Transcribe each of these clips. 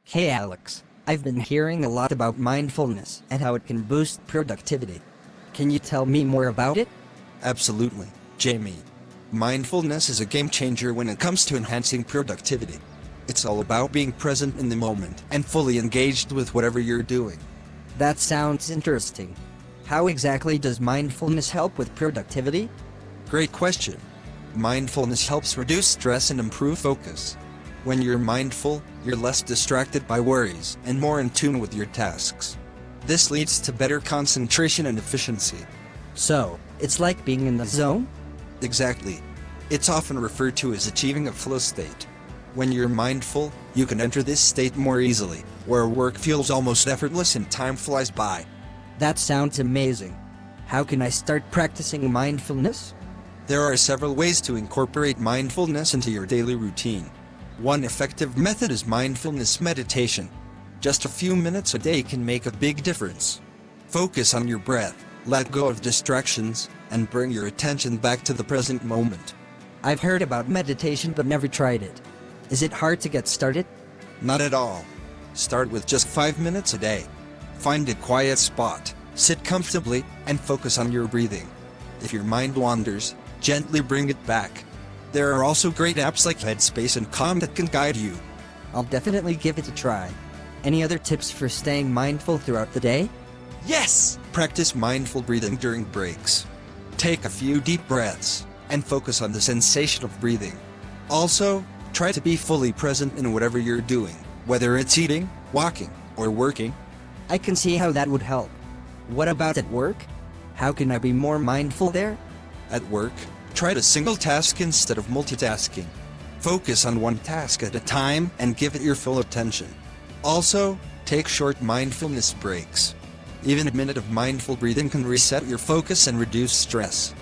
Hey Alex, I've been hearing a lot about mindfulness and how it can boost productivity. Can you tell me more about it? Absolutely, Jamie. Mindfulness is a game changer when it comes to enhancing productivity. It's all about being present in the moment and fully engaged with whatever you're doing. That sounds interesting. How exactly does mindfulness help with productivity? Great question. Mindfulness helps reduce stress and improve focus. When you're mindful, you're less distracted by worries and more in tune with your tasks. This leads to better concentration and efficiency. So, it's like being in the zone? Exactly. It's often referred to as achieving a flow state. When you're mindful, you can enter this state more easily, where work feels almost effortless and time flies by. That sounds amazing. How can I start practicing mindfulness? There are several ways to incorporate mindfulness into your daily routine. One effective method is mindfulness meditation. Just a few minutes a day can make a big difference. Focus on your breath, let go of distractions, and bring your attention back to the present moment. I've heard about meditation but never tried it. Is it hard to get started? Not at all. Start with just 5 minutes a day. Find a quiet spot, sit comfortably, and focus on your breathing. If your mind wanders, gently bring it back. There are also great apps like Headspace and Calm that can guide you. I'll definitely give it a try. Any other tips for staying mindful throughout the day? Yes! Practice mindful breathing during breaks. Take a few deep breaths and focus on the sensation of breathing. Also, try to be fully present in whatever you're doing, whether it's eating, walking, or working. I can see how that would help. What about at work? How can I be more mindful there? At work, try to single task instead of multitasking. Focus on one task at a time and give it your full attention. Also, take short mindfulness breaks. Even a minute of mindful breathing can reset your focus and reduce stress.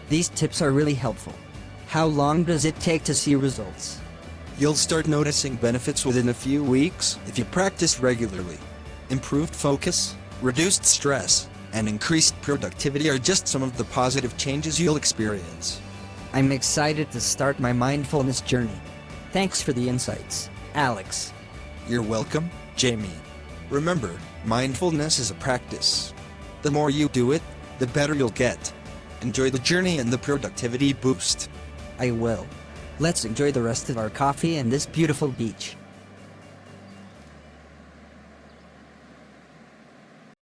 These tips are really helpful. How long does it take to see results? You'll start noticing benefits within a few weeks if you practice regularly. Improved focus, reduced stress, and increased productivity are just some of the positive changes you'll experience. I'm excited to start my mindfulness journey. Thanks for the insights, Alex. You're welcome, Jamie. Remember, mindfulness is a practice. The more you do it, the better you'll get. Enjoy the journey and the productivity boost. I will. Let's enjoy the rest of our coffee and this beautiful beach.